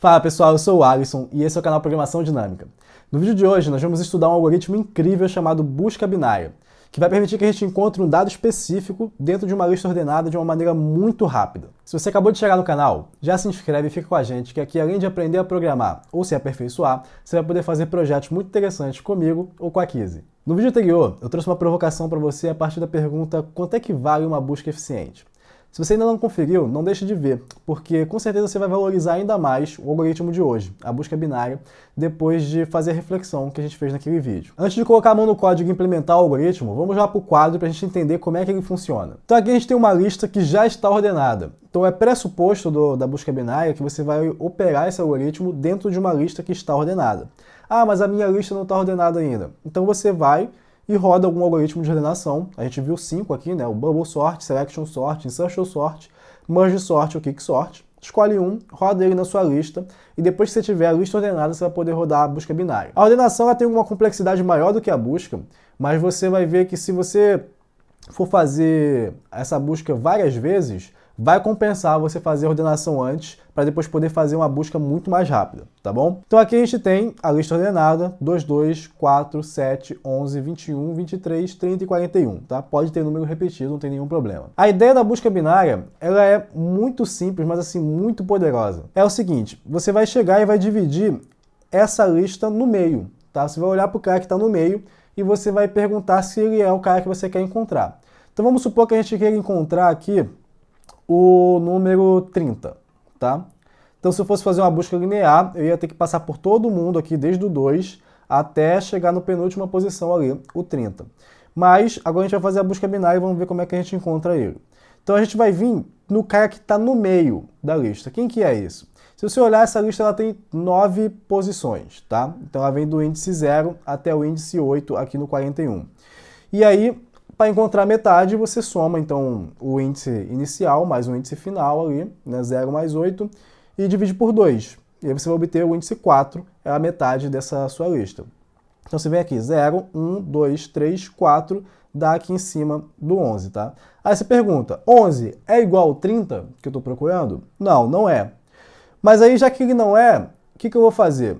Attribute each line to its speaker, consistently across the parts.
Speaker 1: Fala pessoal, eu sou o Alisson e esse é o canal Programação Dinâmica. No vídeo de hoje nós vamos estudar um algoritmo incrível chamado busca binária, que vai permitir que a gente encontre um dado específico dentro de uma lista ordenada de uma maneira muito rápida. Se você acabou de chegar no canal, já se inscreve e fica com a gente, que aqui além de aprender a programar ou se aperfeiçoar, você vai poder fazer projetos muito interessantes comigo ou com a Kizzy. No vídeo anterior, eu trouxe uma provocação para você a partir da pergunta: quanto é que vale uma busca eficiente? Se você ainda não conferiu, não deixe de ver, porque com certeza você vai valorizar ainda mais o algoritmo de hoje, a busca binária, depois de fazer a reflexão que a gente fez naquele vídeo. Antes de colocar a mão no código e implementar o algoritmo, vamos lá para o quadro para a gente entender como é que ele funciona. Então aqui a gente tem uma lista que já está ordenada. Então é pressuposto da busca binária que você vai operar esse algoritmo dentro de uma lista que está ordenada. Ah, mas a minha lista não está ordenada ainda. Então você vai e roda algum algoritmo de ordenação. A gente viu 5 aqui, né? O Bubble Sort, Selection Sort, Insertion Sort, Merge Sort ou Quick Sort. Escolhe um, roda ele na sua lista e depois que você tiver a lista ordenada, você vai poder rodar a busca binária. A ordenação ela tem uma complexidade maior do que a busca, mas você vai ver que se você for fazer essa busca várias vezes, vai compensar você fazer a ordenação antes, para depois poder fazer uma busca muito mais rápida, tá bom? Então aqui a gente tem a lista ordenada, 2, 2, 4, 7, 11, 21, 23, 30 e 41, tá? Pode ter número repetido, não tem nenhum problema. A ideia da busca binária, ela é muito simples, mas assim, muito poderosa. É o seguinte, você vai chegar e vai dividir essa lista no meio, tá? Você vai olhar para o cara que está no meio e você vai perguntar se ele é o cara que você quer encontrar. Então vamos supor que a gente queira encontrar aqui o número 30, tá? Então, se eu fosse fazer uma busca linear, eu ia ter que passar por todo mundo aqui, desde o 2 até chegar na penúltima posição ali, o 30. Mas, agora a gente vai fazer a busca binária e vamos ver como é que a gente encontra ele. Então, a gente vai vir no cara que está no meio da lista. Quem que é isso? Se você olhar, essa lista ela tem 9 posições, tá? Então, ela vem do índice 0 até o índice 8 aqui no 41. E aí, para encontrar metade, você soma então o índice inicial mais o índice final ali, né, 0 mais 8, e divide por 2. E aí você vai obter o índice 4, é a metade dessa sua lista. Então você vem aqui, 0, 1, 2, 3, 4, dá aqui em cima do 11, tá? Aí você pergunta, 11 é igual ao 30 que eu estou procurando? Não, não é. Mas aí, já que ele não é, o que eu vou fazer?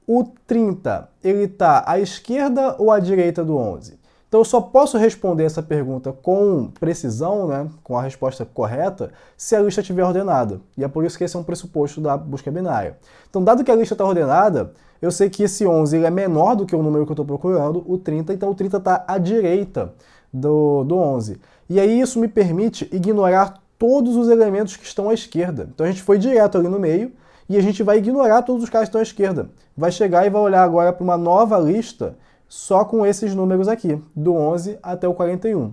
Speaker 1: O 30, ele está à esquerda ou à direita do 11? Então eu só posso responder essa pergunta com precisão, né, com a resposta correta, se a lista estiver ordenada. E é por isso que esse é um pressuposto da busca binária. Então, dado que a lista está ordenada, eu sei que esse 11 ele é menor do que o número que eu estou procurando, o 30, então o 30 está à direita do 11. E aí isso me permite ignorar todos os elementos que estão à esquerda. Então a gente foi direto ali no meio e a gente vai ignorar todos os caras que estão à esquerda. Vai chegar e vai olhar agora para uma nova lista só com esses números aqui, do 11 até o 41,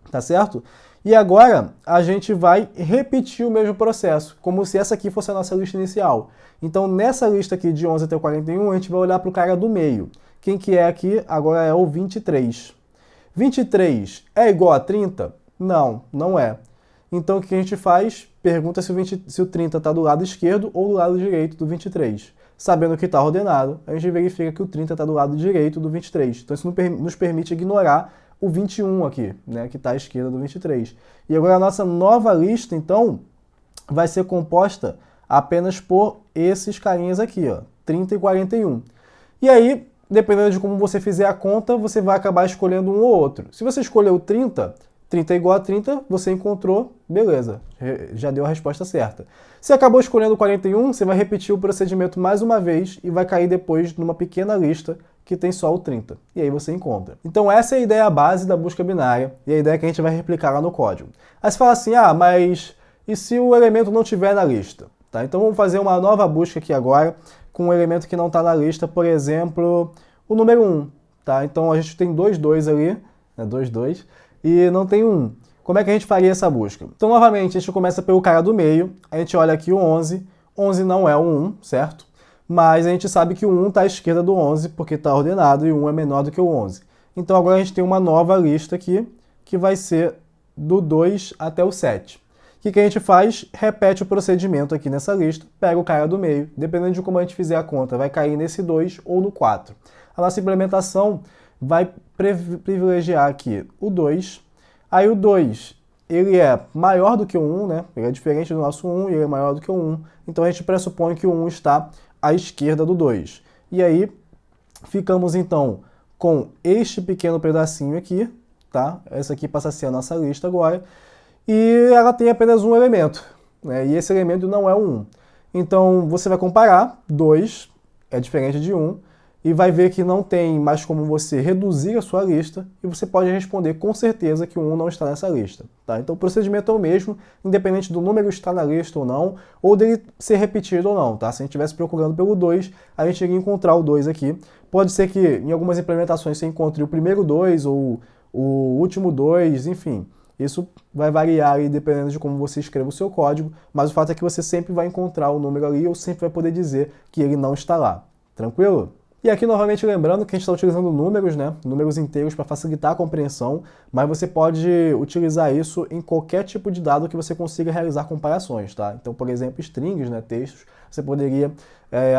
Speaker 1: tá certo? E agora a gente vai repetir o mesmo processo, como se essa aqui fosse a nossa lista inicial. Então nessa lista aqui de 11 até o 41, a gente vai olhar para o cara do meio. Quem que é aqui agora é o 23. 23 é igual a 30? Não, não é. Então o que a gente faz? Pergunta se o 30 está do lado esquerdo ou do lado direito do 23. Sabendo que está ordenado, a gente verifica que o 30 está do lado direito do 23. Então isso nos permite ignorar o 21 aqui, né, que está à esquerda do 23. E agora a nossa nova lista, então, vai ser composta apenas por esses carinhas aqui, ó, 30 e 41. E aí, dependendo de como você fizer a conta, você vai acabar escolhendo um ou outro. Se você escolher o 30 é igual a 30, você encontrou, beleza, já deu a resposta certa. Se acabou escolhendo 41, você vai repetir o procedimento mais uma vez e vai cair depois numa pequena lista que tem só o 30. E aí você encontra. Então essa é a ideia base da busca binária e a ideia que a gente vai replicar lá no código. Aí você fala assim, ah, mas e se o elemento não estiver na lista? Tá? Então vamos fazer uma nova busca aqui agora com um elemento que não está na lista, por exemplo, o número 1. Tá? Então a gente tem 2, 2 ali, né, 2, 2. E não tem 1. Como é que a gente faria essa busca? Então, novamente, a gente começa pelo cara do meio, a gente olha aqui o 11, 11 não é o 1, certo? Mas a gente sabe que o 1 está à esquerda do 11, porque está ordenado, e o 1 é menor do que o 11. Então, agora a gente tem uma nova lista aqui, que vai ser do 2 até o 7. O que a gente faz? Repete o procedimento aqui nessa lista, pega o cara do meio, dependendo de como a gente fizer a conta, vai cair nesse 2 ou no 4. A nossa implementação vai privilegiar aqui o 2, aí o 2 ele é maior do que o 1, né? Ele é diferente do nosso 1 e ele é maior do que o 1. Então a gente pressupõe que o 1 está à esquerda do 2. E aí ficamos então com este pequeno pedacinho aqui, tá? Essa aqui passa a ser a nossa lista agora. E ela tem apenas um elemento, né? E esse elemento não é o 1. Então você vai comparar, 2 é diferente de 1, e vai ver que não tem mais como você reduzir a sua lista, e você pode responder com certeza que o 1 não está nessa lista. Tá? Então o procedimento é o mesmo, independente do número estar na lista ou não, ou dele ser repetido ou não. Tá? Se a gente estivesse procurando pelo 2, a gente iria encontrar o 2 aqui. Pode ser que em algumas implementações você encontre o primeiro 2 ou o último 2, enfim. Isso vai variar aí dependendo de como você escreva o seu código, mas o fato é que você sempre vai encontrar o número ali ou sempre vai poder dizer que ele não está lá. Tranquilo? E aqui novamente lembrando que a gente está utilizando números, né? Números inteiros para facilitar a compreensão, mas você pode utilizar isso em qualquer tipo de dado que você consiga realizar comparações, tá? Então, por exemplo, strings, né? Textos, você poderia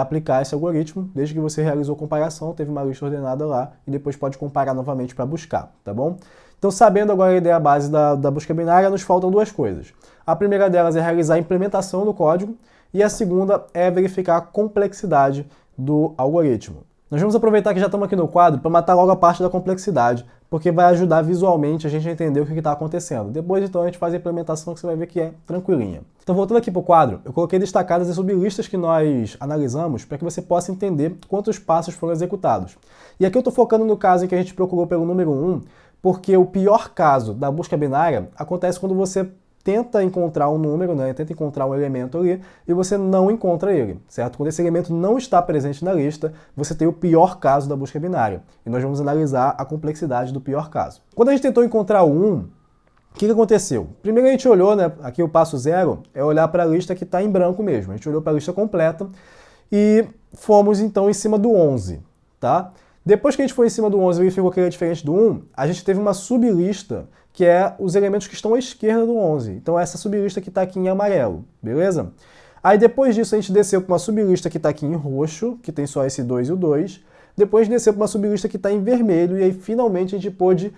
Speaker 1: aplicar esse algoritmo, desde que você realizou comparação, teve uma lista ordenada lá, e depois pode comparar novamente para buscar, tá bom? Então, sabendo agora a ideia base da busca binária, nos faltam duas coisas. A primeira delas é realizar a implementação do código, e a segunda é verificar a complexidade do algoritmo. Nós vamos aproveitar que já estamos aqui no quadro para matar logo a parte da complexidade, porque vai ajudar visualmente a gente a entender o que está acontecendo. Depois, então, a gente faz a implementação que você vai ver que é tranquilinha. Então, voltando aqui para o quadro, eu coloquei destacadas as sublistas que nós analisamos para que você possa entender quantos passos foram executados. E aqui eu estou focando no caso em que a gente procurou pelo número 1, porque o pior caso da busca binária acontece quando você tenta encontrar um número, né? Tenta encontrar um elemento ali e você não encontra ele, certo? Quando esse elemento não está presente na lista, você tem o pior caso da busca binária. E nós vamos analisar a complexidade do pior caso. Quando a gente tentou encontrar o 1, o que aconteceu? Primeiro a gente olhou, né? Aqui o passo 0 é olhar para a lista que está em branco mesmo. A gente olhou para a lista completa e fomos então em cima do 11, tá? Depois que a gente foi em cima do 11 e verificou que ele é diferente do 1, a gente teve uma sublista que é os elementos que estão à esquerda do 11. Então essa sublista que está aqui em amarelo, beleza? Aí depois disso a gente desceu para uma sublista que está aqui em roxo, que tem só esse 2 e o 2. Depois desceu para uma sublista que está em vermelho e aí finalmente a gente pôde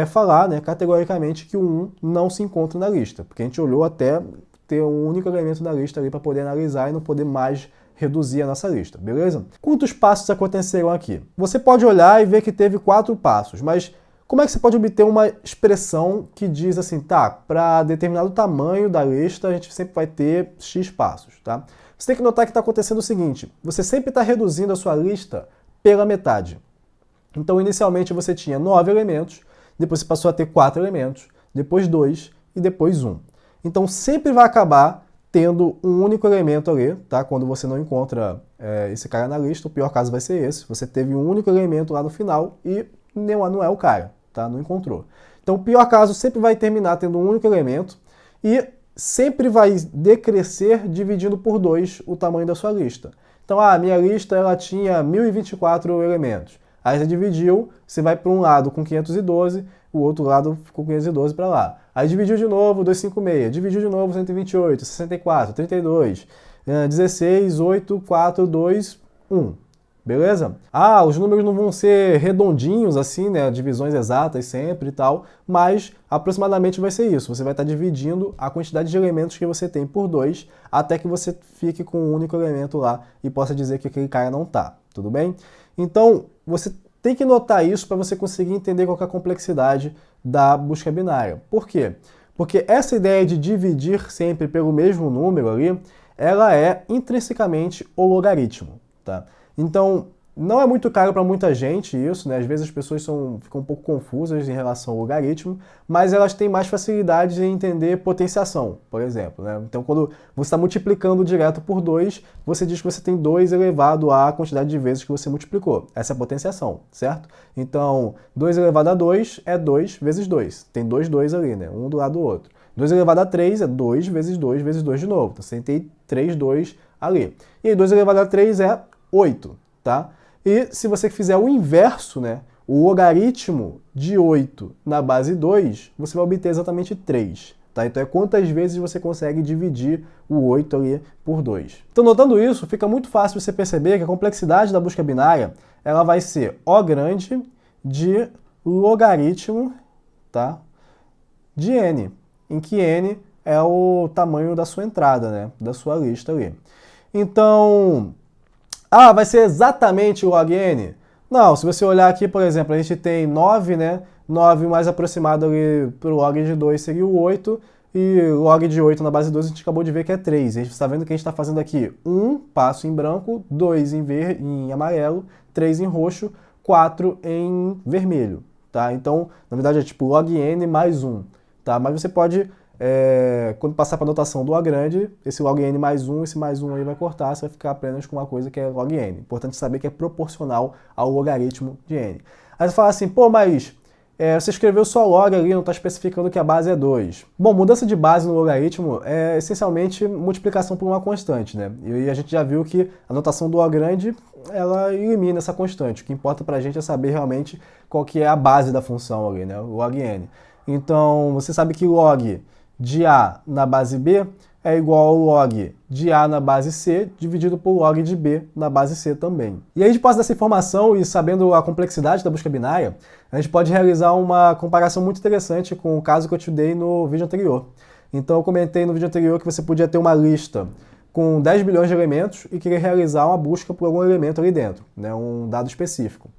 Speaker 1: falar, né, categoricamente que o 1 não se encontra na lista, porque a gente olhou até ter um único elemento na lista ali para poder analisar e não poder mais reduzir a nossa lista, beleza? Quantos passos aconteceram aqui? Você pode olhar e ver que teve 4 passos, mas como é que você pode obter uma expressão que diz assim, tá, para determinado tamanho da lista a gente sempre vai ter X passos, tá? Você tem que notar que está acontecendo o seguinte, você sempre está reduzindo a sua lista pela metade. Então, inicialmente você tinha 9 elementos, depois você passou a ter 4 elementos, depois 2 e depois 1. Então, sempre vai acabar tendo um único elemento ali, tá? Quando você não encontra esse cara na lista, o pior caso vai ser esse. Você teve um único elemento lá no final e não é o cara, tá? Não encontrou. Então, o pior caso sempre vai terminar tendo um único elemento e sempre vai decrescer dividindo por 2 o tamanho da sua lista. Então, a minha lista ela tinha 1024 elementos. Aí você dividiu, você vai para um lado com 512, o outro lado ficou 512 para lá. Aí dividiu de novo 256, dividiu de novo 128, 64, 32, 16, 8, 4, 2, 1. Beleza? Ah, os números não vão ser redondinhos assim, né? Divisões exatas sempre e tal, mas aproximadamente vai ser isso. Você vai estar dividindo a quantidade de elementos que você tem por 2 até que você fique com um único elemento lá e possa dizer que aquele cara não tá. Tudo bem? Então, você tem que notar isso para você conseguir entender qual é a complexidade da busca binária. Por quê? Porque essa ideia de dividir sempre pelo mesmo número ali, ela é intrinsecamente o logaritmo, tá? Então, não é muito caro para muita gente isso, né? Às vezes as pessoas ficam um pouco confusas em relação ao logaritmo, mas elas têm mais facilidade em entender potenciação, por exemplo, né? Então, quando você está multiplicando direto por 2, você diz que você tem 2 elevado à quantidade de vezes que você multiplicou. Essa é a potenciação, certo? Então, 2 elevado a 2 é 2 vezes 2. Tem 2 ali, né? Um do lado do outro. 2 elevado a 3 é 2 vezes 2 vezes 2 de novo. Então, você tem 3 2 ali. E aí, 2 elevado a 3 é 8, tá? E se você fizer o inverso, né, o logaritmo de 8 na base 2, você vai obter exatamente 3. Tá? Então é quantas vezes você consegue dividir o 8 ali por 2. Então, notando isso, fica muito fácil você perceber que a complexidade da busca binária ela vai ser O grande de logaritmo, tá, de n. em que n é o tamanho da sua entrada, né, da sua lista ali. Então, vai ser exatamente o log n? Não, se você olhar aqui, por exemplo, a gente tem 9, né? 9 mais aproximado ali para o log de 2 seria o 8, e log de 8 na base 2 a gente acabou de ver que é 3. A gente está vendo que a gente está fazendo aqui 1 passo em branco, 2 em amarelo, 3 em roxo, 4 em vermelho, tá? Então, na verdade é tipo log n mais 1, tá? Mas você pode, quando passar para a notação do Lagrange, esse log n mais 1, esse mais 1 aí vai cortar, você vai ficar apenas com uma coisa que é log n. Importante saber que é proporcional ao logaritmo de n. Aí você fala assim, pô, mas você escreveu só log ali, não está especificando que a base é 2. Bom, mudança de base no logaritmo é essencialmente multiplicação por uma constante, né? E a gente já viu que a notação do Lagrange, ela elimina essa constante. O que importa pra gente é saber realmente qual que é a base da função ali, né? O log n. Então, você sabe que log de A na base B é igual ao log de A na base C dividido por log de B na base C também. E aí, de posse dessa informação e sabendo a complexidade da busca binária, a gente pode realizar uma comparação muito interessante com o caso que eu te dei no vídeo anterior. Então, eu comentei no vídeo anterior que você podia ter uma lista com 10 bilhões de elementos e querer realizar uma busca por algum elemento ali dentro, né, um dado específico.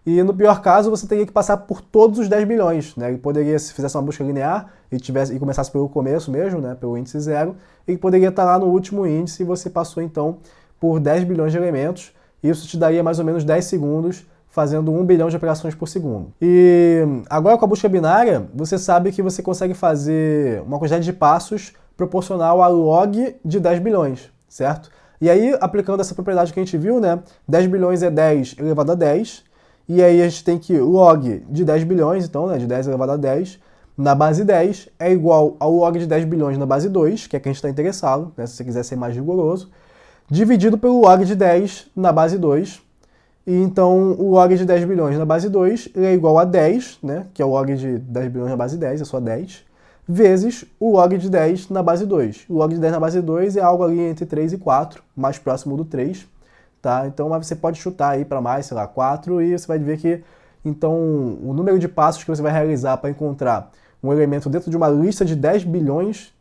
Speaker 1: E no pior caso, você teria que passar por todos os 10 bilhões, né? Ele poderia, se fizesse uma busca linear e começasse pelo começo mesmo, né? Pelo índice 0, ele poderia estar lá no último índice e você passou então por 10 bilhões de elementos. Isso te daria mais ou menos 10 segundos, fazendo 1 bilhão de operações por segundo. E agora com a busca binária, você sabe que você consegue fazer uma quantidade de passos proporcional a log de 10 bilhões, certo? E aí, aplicando essa propriedade que a gente viu, né? 10 bilhões é 10 elevado a 10. E aí a gente tem que log de 10 bilhões, então, né, de 10 elevado a 10, na base 10, é igual ao log de 10 bilhões na base 2, que é que a gente está interessado, né, se você quiser ser mais rigoroso, dividido pelo log de 10 na base 2. E então o log de 10 bilhões na base 2 é igual a 10, né, que é o log de 10 bilhões na base 10, é só 10, vezes o log de 10 na base 2. O log de 10 na base 2 é algo ali entre 3 e 4, mais próximo do 3. Tá? Então você pode chutar aí para mais, sei lá, 4, e você vai ver que então o número de passos que você vai realizar para encontrar um elemento dentro de uma lista de 10 bilhões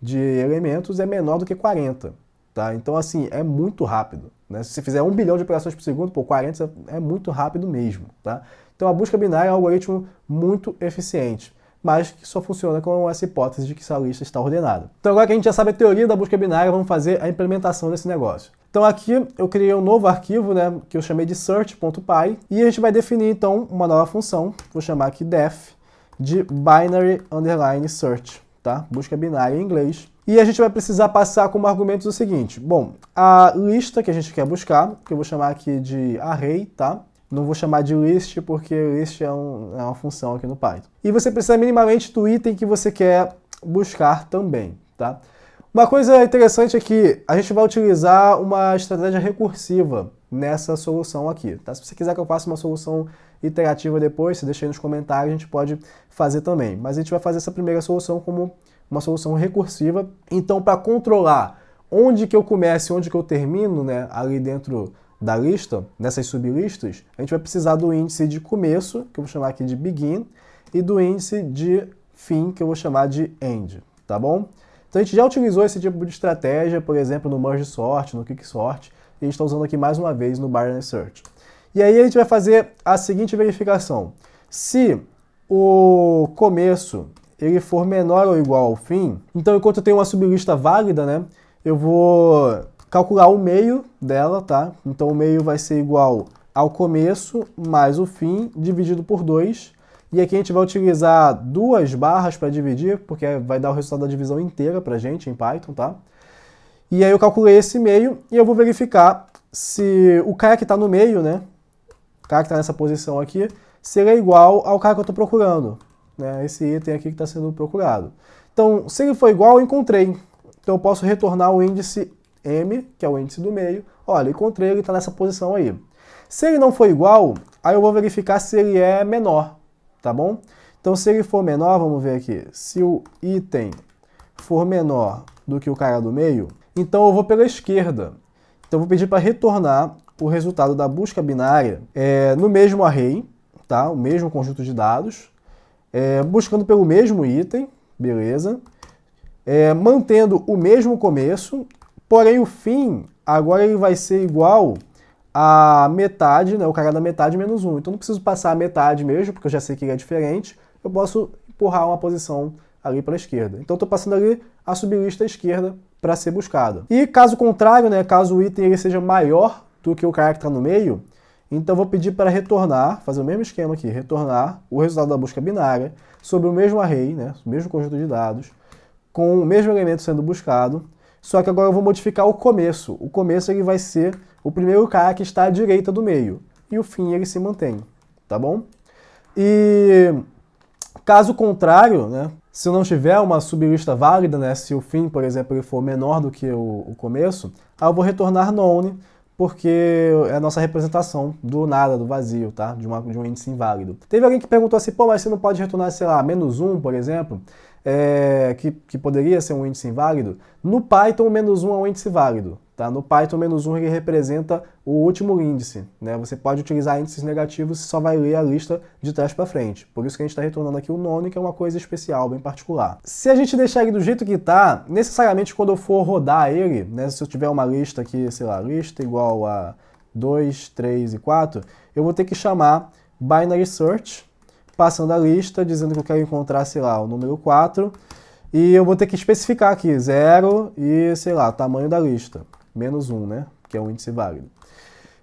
Speaker 1: de elementos é menor do que 40. Tá? Então, assim, é muito rápido. Né? Se você fizer 1 bilhão de operações por segundo, 40 é muito rápido mesmo. Tá? Então, a busca binária é um algoritmo muito eficiente, mas que só funciona com essa hipótese de que essa lista está ordenada. Então, agora que a gente já sabe a teoria da busca binária, vamos fazer a implementação desse negócio. Então aqui eu criei um novo arquivo, né, que eu chamei de search.py, e a gente vai definir então uma nova função, vou chamar aqui def, de binary underline search, tá? Busca binária em inglês. E a gente vai precisar passar como argumentos o seguinte, bom, a lista que a gente quer buscar, que eu vou chamar aqui de array, tá? Não vou chamar de list, porque list é uma função aqui no Python. E você precisa minimamente do item que você quer buscar também, tá? Uma coisa interessante é que a gente vai utilizar uma estratégia recursiva nessa solução aqui, tá? Se você quiser que eu faça uma solução iterativa depois, você deixa aí nos comentários, a gente pode fazer também. Mas a gente vai fazer essa primeira solução como uma solução recursiva. Então, para controlar onde que eu começo e onde que eu termino, né, ali dentro da lista, nessas sublistas, a gente vai precisar do índice de começo, que eu vou chamar aqui de begin, e do índice de fim, que eu vou chamar de end, tá bom? Então a gente já utilizou esse tipo de estratégia, por exemplo, no merge sort, no quicksort, e a gente está usando aqui mais uma vez no binary search. E aí a gente vai fazer a seguinte verificação. Se o começo ele for menor ou igual ao fim, então enquanto eu tenho uma sublista válida, né, eu vou calcular o meio dela, tá? Então o meio vai ser igual ao começo mais o fim dividido por 2. E aqui a gente vai utilizar duas barras para dividir, porque vai dar o resultado da divisão inteira para a gente em Python, tá? E aí eu calculei esse meio e eu vou verificar se o cara que está no meio, né? O cara que está nessa posição aqui, se ele é igual ao cara que eu estou procurando, né? Esse item aqui que está sendo procurado. Então, se ele for igual, eu encontrei. Então eu posso retornar o índice M, que é o índice do meio. Olha, encontrei, ele está nessa posição aí. Se ele não for igual, aí eu vou verificar se ele é menor. Tá bom? Então, se ele for menor, vamos ver aqui, se o item for menor do que o cara do meio, então eu vou pela esquerda. Então, eu vou pedir para retornar o resultado da busca binária no mesmo array, tá? O mesmo conjunto de dados, buscando pelo mesmo item, beleza? mantendo o mesmo começo, porém o fim agora ele vai ser igual a metade, né, o cara da metade menos 1. Então não preciso passar a metade mesmo, porque eu já sei que ele é diferente. Eu posso empurrar uma posição ali para a esquerda. Então estou passando ali a sublista esquerda para ser buscada. E caso contrário, né, caso o item ele seja maior do que o cara que está no meio, então eu vou pedir para retornar, fazer o mesmo esquema aqui, retornar o resultado da busca binária sobre o mesmo array, né, o mesmo conjunto de dados, com o mesmo elemento sendo buscado, só que agora eu vou modificar o começo. O começo ele vai ser o primeiro cara que está à direita do meio, e o fim ele se mantém, tá bom? E caso contrário, né, se eu não tiver uma sublista válida, né, se o fim, por exemplo, ele for menor do que o começo, aí eu vou retornar none, porque é a nossa representação do nada, do vazio, tá? De um índice inválido. Teve alguém que perguntou assim, pô, mas você não pode retornar, sei lá, menos 1, por exemplo, que poderia ser um índice inválido? No Python, o menos 1 é um índice válido, tá? No Python, o menos 1 ele representa o último índice, né? Você pode utilizar índices negativos e só vai ler a lista de trás para frente. Por isso que a gente está retornando aqui o none, que é uma coisa especial, bem particular. Se a gente deixar ele do jeito que está, necessariamente quando eu for rodar ele, né, se eu tiver uma lista aqui, sei lá, lista igual a 2, 3 e 4, eu vou ter que chamar binary search, passando a lista, dizendo que eu quero encontrar, sei lá, o número 4, e eu vou ter que especificar aqui 0 e, sei lá, tamanho da lista, menos 1, né, que é um índice válido.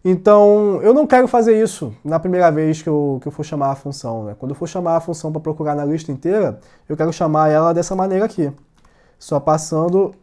Speaker 1: Então, eu não quero fazer isso na primeira vez que eu for chamar a função, né? Quando eu for chamar a função para procurar na lista inteira, eu quero chamar ela dessa maneira aqui, só passando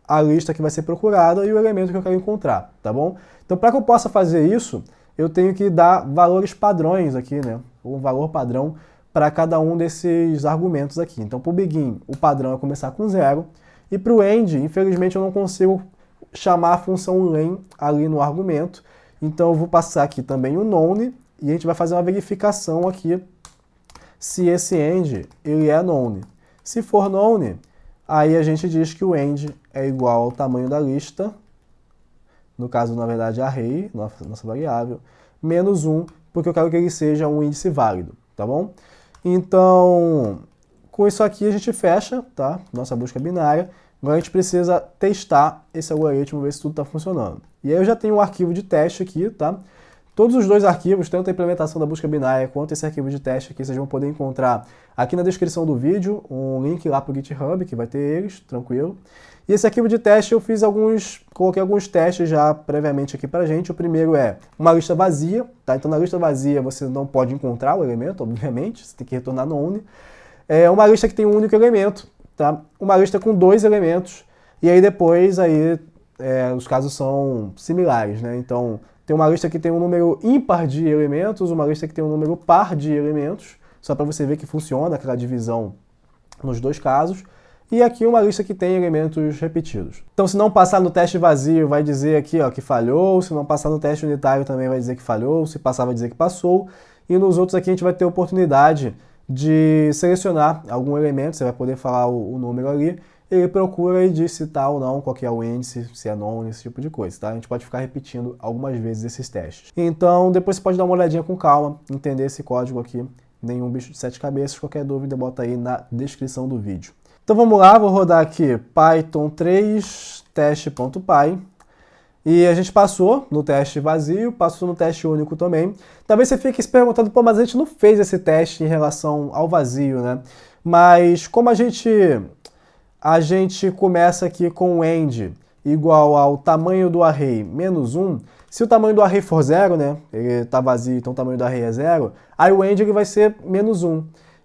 Speaker 1: a lista que vai ser procurada e o elemento que eu quero encontrar, tá bom? Então, para que eu possa fazer isso, eu tenho que dar valores padrões aqui, né? Um valor padrão para cada um desses argumentos aqui. Então, para o begin, o padrão é começar com 0, e para o end, infelizmente, eu não consigo chamar a função len ali no argumento, então eu vou passar aqui também o none, e a gente vai fazer uma verificação aqui se esse end ele é none. Se for none, aí a gente diz que o end é igual ao tamanho da lista, no caso, na verdade, array, nossa variável, menos 1, porque eu quero que ele seja um índice válido, tá bom? Então, com isso aqui a gente fecha, tá? Nossa busca binária. Agora a gente precisa testar esse algoritmo, ver se tudo está funcionando. E aí eu já tenho um arquivo de teste aqui, tá? Todos os dois arquivos, tanto a implementação da busca binária quanto esse arquivo de teste aqui, vocês vão poder encontrar aqui na descrição do vídeo, um link lá para o GitHub, que vai ter eles, tranquilo. E esse arquivo de teste eu coloquei alguns testes já previamente aqui pra gente. O primeiro é uma lista vazia, tá? Então na lista vazia você não pode encontrar o elemento, obviamente, você tem que retornar none. É uma lista que tem um único elemento, tá? Uma lista com 2 elementos, e aí depois os casos são similares, né? Então tem uma lista que tem um número ímpar de elementos, uma lista que tem um número par de elementos, só para você ver que funciona aquela divisão nos dois casos. E aqui uma lista que tem elementos repetidos. Então, se não passar no teste vazio, vai dizer aqui ó, que falhou. Se não passar no teste unitário, também vai dizer que falhou. Se passar, vai dizer que passou. E nos outros aqui a gente vai ter a oportunidade de selecionar algum elemento. Você vai poder falar o número ali. Ele procura e diz se tá ou não, qual que é o índice, se é none, esse tipo de coisa, tá? A gente pode ficar repetindo algumas vezes esses testes. Então, depois você pode dar uma olhadinha com calma, entender esse código aqui. Nenhum bicho de 7 cabeças. Qualquer dúvida, bota aí na descrição do vídeo. Então vamos lá, vou rodar aqui Python 3 teste.py e a gente passou no teste vazio, passou no teste único também. Talvez você fique se perguntando, pô, mas a gente não fez esse teste em relação ao vazio, né? Mas como a gente começa aqui com o end igual ao tamanho do array menos 1, se o tamanho do array for 0, né, ele está vazio, então o tamanho do array é 0, aí o end ele vai ser menos 1.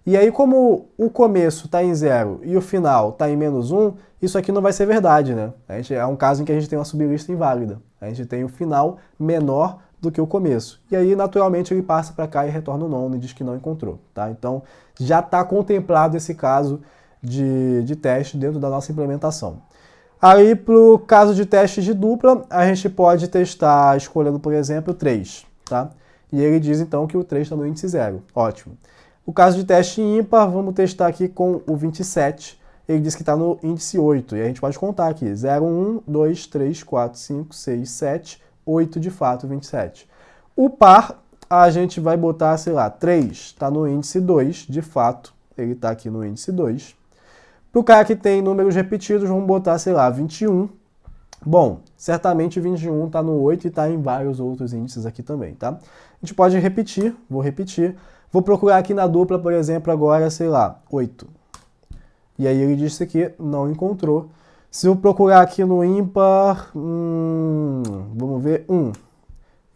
Speaker 1: E aí, como o começo está em 0 e o final está em menos 1, isso aqui não vai ser verdade, né? É um caso em que a gente tem uma sublista inválida. A gente tem o final menor do que o começo. E aí, naturalmente, ele passa para cá e retorna o none e diz que não encontrou, tá? Então, já está contemplado esse caso de teste dentro da nossa implementação. Aí, para o caso de teste de dupla, a gente pode testar escolhendo, por exemplo, 3, tá? E ele diz, então, que o 3 está no índice 0. Ótimo. O caso de teste ímpar, vamos testar aqui com o 27. Ele diz que está no índice 8. E a gente pode contar aqui. 0, 1, 2, 3, 4, 5, 6, 7, 8 de fato, 27. O par, a gente vai botar, sei lá, 3 está no índice 2. De fato, ele está aqui no índice 2. Para o cara que tem números repetidos, vamos botar, sei lá, 21. Bom, certamente 21 está no 8 e está em vários outros índices aqui também, tá? A gente pode repetir, vou repetir. Vou procurar aqui na dupla, por exemplo, agora, sei lá, 8. E aí ele disse aqui, não encontrou. Se eu procurar aqui no ímpar, vamos ver, 1.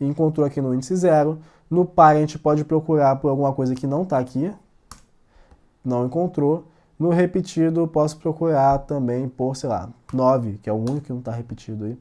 Speaker 1: Encontrou aqui no índice 0. No par a gente pode procurar por alguma coisa que não está aqui. Não encontrou. No repetido, posso procurar também por, sei lá, 9, que é o único que não está repetido aí.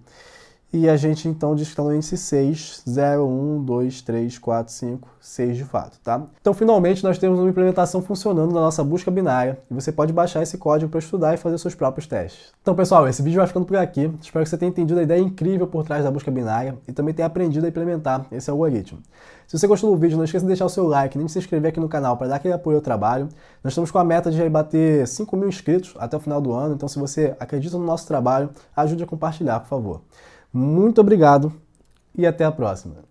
Speaker 1: E a gente, então, diz que está no índice 6, 0, 1, 2, 3, 4, 5, 6 de fato, tá? Então, finalmente, nós temos uma implementação funcionando na nossa busca binária e você pode baixar esse código para estudar e fazer seus próprios testes. Então, pessoal, esse vídeo vai ficando por aqui. Espero que você tenha entendido a ideia incrível por trás da busca binária e também tenha aprendido a implementar esse algoritmo. Se você gostou do vídeo, não esqueça de deixar o seu like, nem de se inscrever aqui no canal para dar aquele apoio ao trabalho. Nós estamos com a meta de bater 5 mil inscritos até o final do ano, então se você acredita no nosso trabalho, ajude a compartilhar, por favor. Muito obrigado e até a próxima.